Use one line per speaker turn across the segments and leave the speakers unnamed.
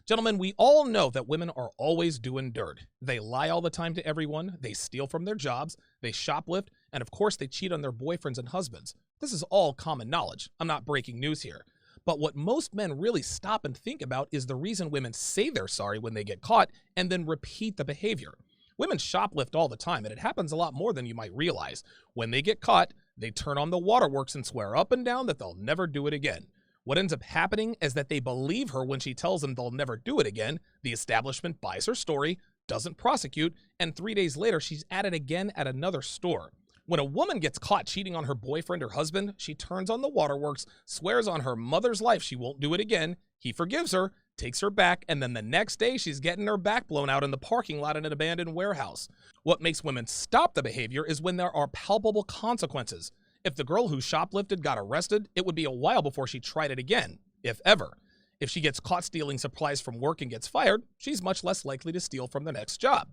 Gentlemen, we all know that women are always doing dirt. They lie all the time to everyone, they steal from their jobs, they shoplift, and of course they cheat on their boyfriends and husbands. This is all common knowledge. I'm not breaking news here. But what most men really stop and think about is the reason women say they're sorry when they get caught and then repeat the behavior. Women shoplift all the time, and it happens a lot more than you might realize. When they get caught, they turn on the waterworks and swear up and down that they'll never do it again. What ends up happening is that they believe her when she tells them they'll never do it again. The establishment buys her story, doesn't prosecute, and 3 days later, she's at it again at another store. When a woman gets caught cheating on her boyfriend or husband, she turns on the waterworks, swears on her mother's life she won't do it again. He forgives her, takes her back, and then the next day she's getting her back blown out in the parking lot in an abandoned warehouse. What makes women stop the behavior is when there are palpable consequences. If the girl who shoplifted got arrested, it would be a while before she tried it again, if ever. If she gets caught stealing supplies from work and gets fired, she's much less likely to steal from the next job.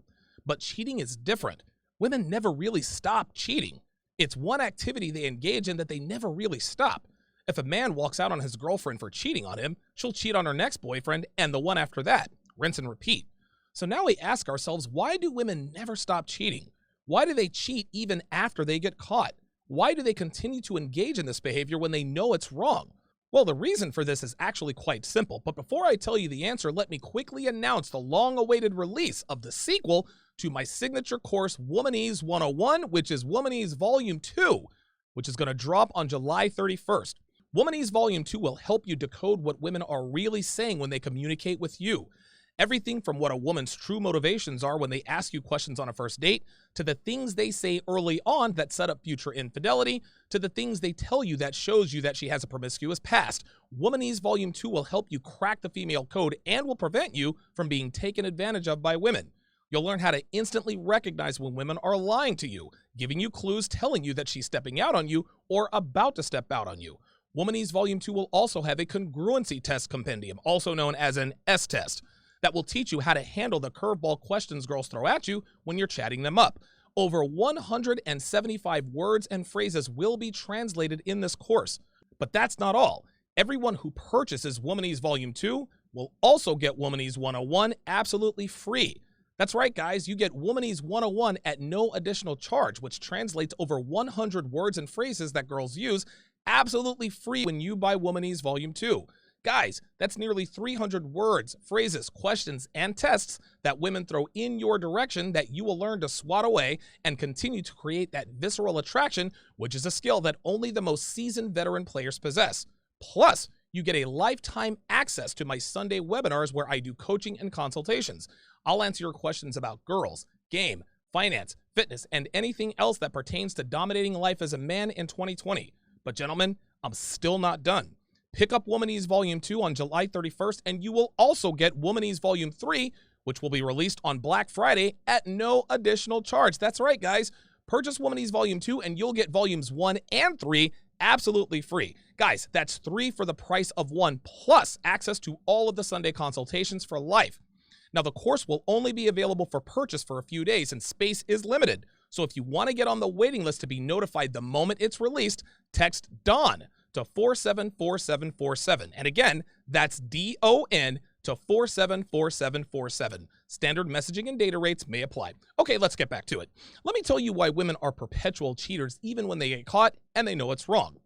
But cheating is different. Women never really stop cheating. It's one activity they engage in that they never really stop. If a man walks out on his girlfriend for cheating on him, she'll cheat on her next boyfriend and the one after that. Rinse and repeat. So now we ask ourselves, why do women never stop cheating? Why do they cheat even after they get caught? Why do they continue to engage in this behavior when they know it's wrong? Well, the reason for this is actually quite simple, but before I tell you the answer, let me quickly announce the long-awaited release of the sequel to my signature course, Womanese 101, which is Womanese Volume 2, which is going to drop on July 31st. Womanese Volume 2 will help you decode what women are really saying when they communicate with you. Everything from what a woman's true motivations are when they ask you questions on a first date, to the things they say early on that set up future infidelity, to the things they tell you that shows you that she has a promiscuous past. Womanese Volume 2 will help you crack the female code and will prevent you from being taken advantage of by women. You'll learn how to instantly recognize when women are lying to you, giving you clues telling you that she's stepping out on you or about to step out on you. Womanese Volume 2 will also have a congruency test compendium, also known as an S-test, that will teach you how to handle the curveball questions girls throw at you when you're chatting them up. Over 175 words and phrases will be translated in this course. But that's not all. Everyone who purchases Womanese Volume 2 will also get Womanese 101 absolutely free. That's right, guys, you get Womanese 101 at no additional charge, which translates over 100 words and phrases that girls use absolutely free when you buy Womanese Volume 2. Guys, that's nearly 300 words, phrases, questions, and tests that women throw in your direction that you will learn to swat away and continue to create that visceral attraction, which is a skill that only the most seasoned veteran players possess. Plus, you get a lifetime access to my Sunday webinars where I do coaching and consultations. I'll answer your questions about girls, game, finance, fitness, and anything else that pertains to dominating life as a man in 2020. But gentlemen, I'm still not done. Pick up Womanese Volume 2 on July 31st, and you will also get Womanese Volume 3, which will be released on Black Friday at no additional charge. That's right, guys. Purchase Womanese Volume 2, and you'll get Volumes 1 and 3 absolutely free. Guys, that's 3 for the price of 1, plus access to all of the Sunday consultations for life. Now, the course will only be available for purchase for a few days, and space is limited. So if you want to get on the waiting list to be notified the moment it's released, text DON to 474747. And again, that's DON to 474747. Standard messaging and data rates may apply. Okay, let's get back to it. Let me tell you why women are perpetual cheaters even when they get caught and they know it's wrong.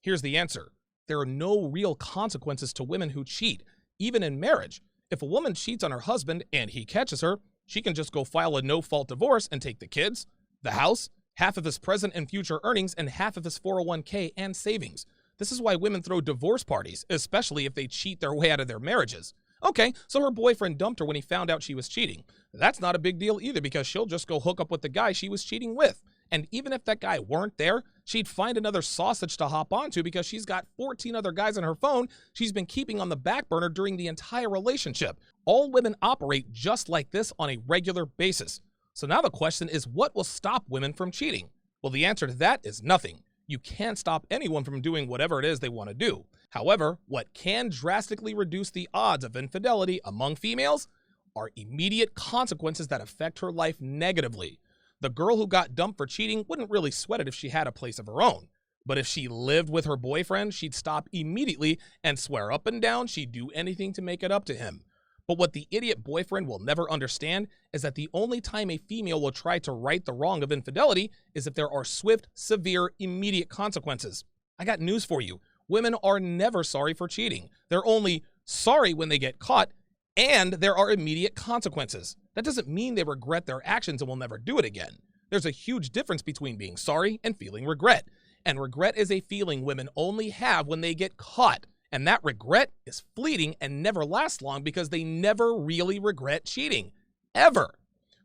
Here's the answer. There are no real consequences to women who cheat, even in marriage. If a woman cheats on her husband and he catches her, she can just go file a no-fault divorce and take the kids, the house, half of his present and future earnings, and half of his 401k and savings. This is why women throw divorce parties, especially if they cheat their way out of their marriages. Okay, so her boyfriend dumped her when he found out she was cheating. That's not a big deal either because she'll just go hook up with the guy she was cheating with. And even if that guy weren't there, she'd find another sausage to hop onto because she's got 14 other guys on her phone she's been keeping on the back burner during the entire relationship. All women operate just like this on a regular basis. So now the question is, what will stop women from cheating? Well, the answer to that is nothing. You can't stop anyone from doing whatever it is they want to do. However, what can drastically reduce the odds of infidelity among females are immediate consequences that affect her life negatively. The girl who got dumped for cheating wouldn't really sweat it if she had a place of her own. But if she lived with her boyfriend, she'd stop immediately and swear up and down she'd do anything to make it up to him. But what the idiot boyfriend will never understand is that the only time a female will try to right the wrong of infidelity is if there are swift, severe, immediate consequences. I got news for you. Women are never sorry for cheating. They're only sorry when they get caught, and there are immediate consequences. That doesn't mean they regret their actions and will never do it again. There's a huge difference between being sorry and feeling regret. And regret is a feeling women only have when they get caught. And that regret is fleeting and never lasts long because they never really regret cheating. Ever.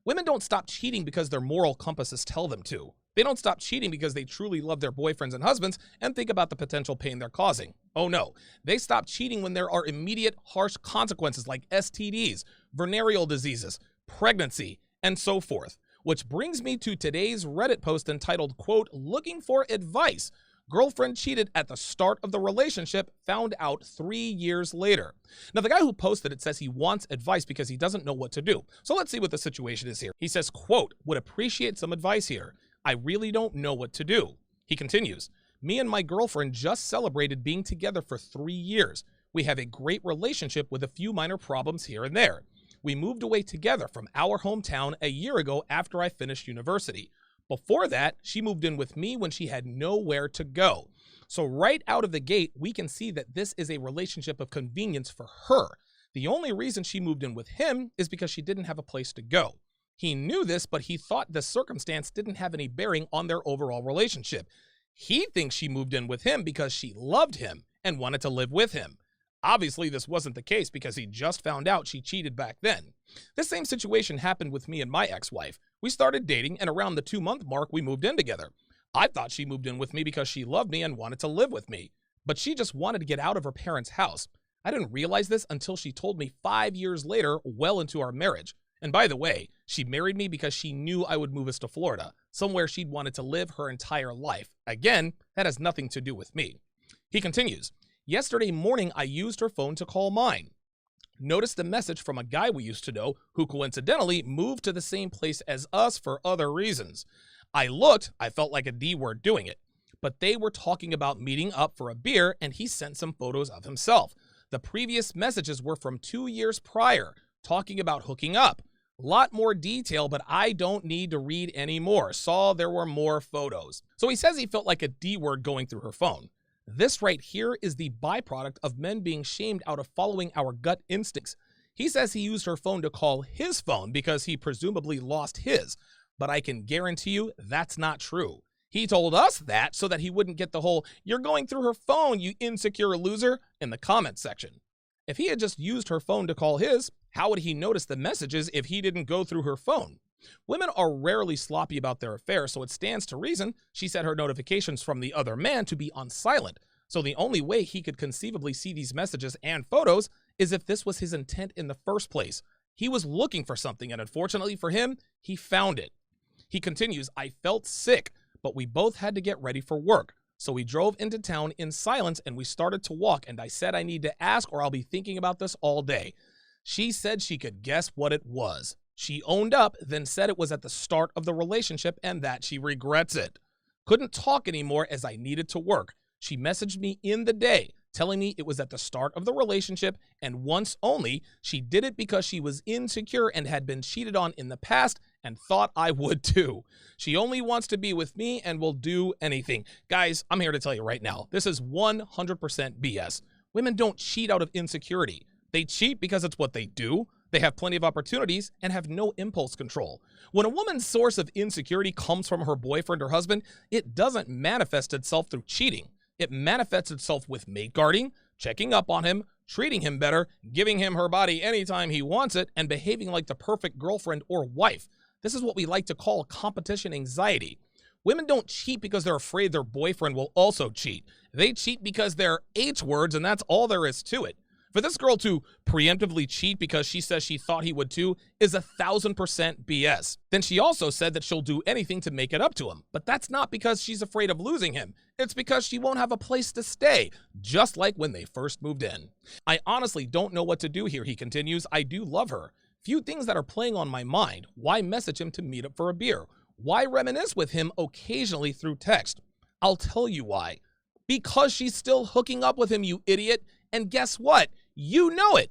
Women don't stop cheating because their moral compasses tell them to. They don't stop cheating because they truly love their boyfriends and husbands and think about the potential pain they're causing. Oh no, they stop cheating when there are immediate harsh consequences like STDs, venereal diseases, pregnancy, and so forth. Which brings me to today's Reddit post entitled, quote, "Looking for advice. Girlfriend cheated at the start of the relationship, found out 3 years later." Now, the guy who posted it says he wants advice because he doesn't know what to do. So let's see what the situation is here. He says, quote, "Would appreciate some advice here. I really don't know what to do." He continues, "Me and my girlfriend just celebrated being together for 3 years. We have a great relationship with a few minor problems here and there. We moved away together from our hometown a year ago after I finished university. Before that, she moved in with me when she had nowhere to go. So right out of the gate, we can see that this is a relationship of convenience for her. The only reason she moved in with him is because she didn't have a place to go. He knew this, but he thought the circumstance didn't have any bearing on their overall relationship. He thinks she moved in with him because she loved him and wanted to live with him. Obviously, this wasn't the case because he just found out she cheated back then. This same situation happened with me and my ex-wife. We started dating, and around the 2-month mark, we moved in together. I thought she moved in with me because she loved me and wanted to live with me, but she just wanted to get out of her parents' house. I didn't realize this until she told me 5 years later, well into our marriage. And by the way, she married me because she knew I would move us to Florida, somewhere she'd wanted to live her entire life. Again, that has nothing to do with me." He continues, "Yesterday morning, I used her phone to call mine. Noticed a message from a guy we used to know who coincidentally moved to the same place as us for other reasons. I looked, I felt like a D word doing it, but they were talking about meeting up for a beer and he sent some photos of himself. The previous messages were from 2 years prior, talking about hooking up. Lot more detail, but I don't need to read any more. Saw there were more photos." So he says he felt like a D word going through her phone. This right here is the byproduct of men being shamed out of following our gut instincts. He says he used her phone to call his phone because he presumably lost his, but I can guarantee you that's not true. He told us that so that he wouldn't get the whole "you're going through her phone, you insecure loser" in the comments section. If he had just used her phone to call his, how would he notice the messages if he didn't go through her phone? Women are rarely sloppy about their affairs, so it stands to reason she set her notifications from the other man to be on silent. So the only way he could conceivably see these messages and photos is if this was his intent in the first place. He was looking for something, and unfortunately for him, he found it. He continues, "I felt sick, but we both had to get ready for work. So we drove into town in silence and we started to walk, and I said I need to ask or I'll be thinking about this all day. She said she could guess what it was. She owned up, then said it was at the start of the relationship and that she regrets it. Couldn't talk anymore as I needed to work. She messaged me in the day, telling me it was at the start of the relationship and once only. She did it because she was insecure and had been cheated on in the past and thought I would too. She only wants to be with me and will do anything." Guys, I'm here to tell you right now, this is 100% BS. Women don't cheat out of insecurity. They cheat because it's what they do. They have plenty of opportunities and have no impulse control. When a woman's source of insecurity comes from her boyfriend or husband, it doesn't manifest itself through cheating. It manifests itself with mate guarding, checking up on him, treating him better, giving him her body anytime he wants it, and behaving like the perfect girlfriend or wife. This is what we like to call competition anxiety. Women don't cheat because they're afraid their boyfriend will also cheat. They cheat because they're H words, and that's all there is to it. For this girl to preemptively cheat because she says she thought he would too is 1000% BS. Then she also said that she'll do anything to make it up to him. But that's not because she's afraid of losing him. It's because she won't have a place to stay, just like when they first moved in. "I honestly don't know what to do here," he continues. "I do love her. Few things that are playing on my mind. Why message him to meet up for a beer? Why reminisce with him occasionally through text? I'll tell you why. Because she's still hooking up with him, you idiot. And guess what? You know it.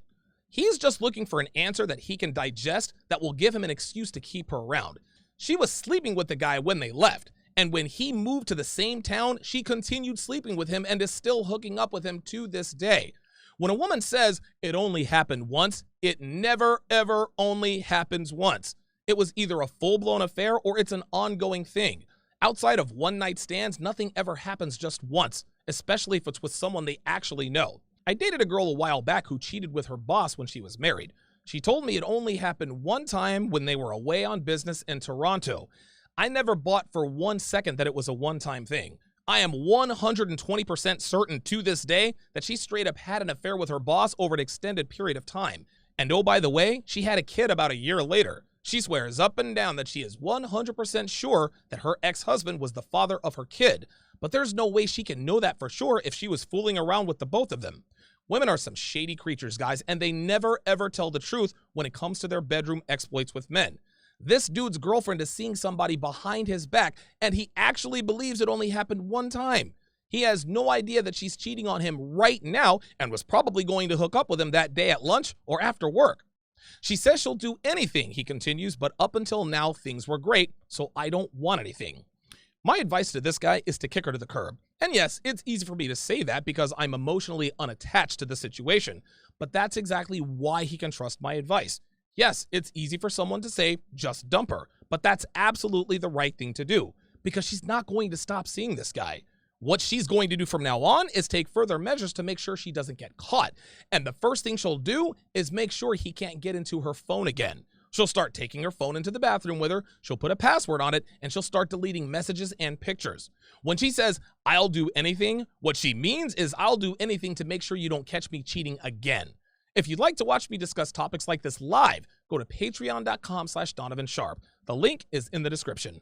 He's just looking for an answer that he can digest that will give him an excuse to keep her around. She was sleeping with the guy when they left, and when he moved to the same town, she continued sleeping with him and is still hooking up with him to this day. When a woman says it only happened once, it never, ever only happens once. It was either a full-blown affair or it's an ongoing thing. Outside of one-night stands, nothing ever happens just once, especially if it's with someone they actually know. I dated a girl a while back who cheated with her boss when she was married. She told me it only happened one time when they were away on business in Toronto. I never bought for 1 second that it was a one-time thing. I am 120% certain to this day that she straight up had an affair with her boss over an extended period of time. And oh, by the way, she had a kid about a year later. She swears up and down that she is 100% sure that her ex-husband was the father of her kid. But there's no way she can know that for sure if she was fooling around with the both of them. Women are some shady creatures, guys, and they never ever tell the truth when it comes to their bedroom exploits with men. This dude's girlfriend is seeing somebody behind his back, and he actually believes it only happened one time. He has no idea that she's cheating on him right now and was probably going to hook up with him that day at lunch or after work. She says she'll do anything, he continues, but up until now, things were great, so I don't want anything. My advice to this guy is to kick her to the curb. And yes, it's easy for me to say that because I'm emotionally unattached to the situation, but that's exactly why he can trust my advice. Yes, it's easy for someone to say, just dump her, but that's absolutely the right thing to do because she's not going to stop seeing this guy. What she's going to do from now on is take further measures to make sure she doesn't get caught. And the first thing she'll do is make sure he can't get into her phone again. She'll start taking her phone into the bathroom with her, she'll put a password on it, and she'll start deleting messages and pictures. When she says, I'll do anything, what she means is I'll do anything to make sure you don't catch me cheating again. If you'd like to watch me discuss topics like this live, go to patreon.com/Donovan Sharpe. The link is in the description.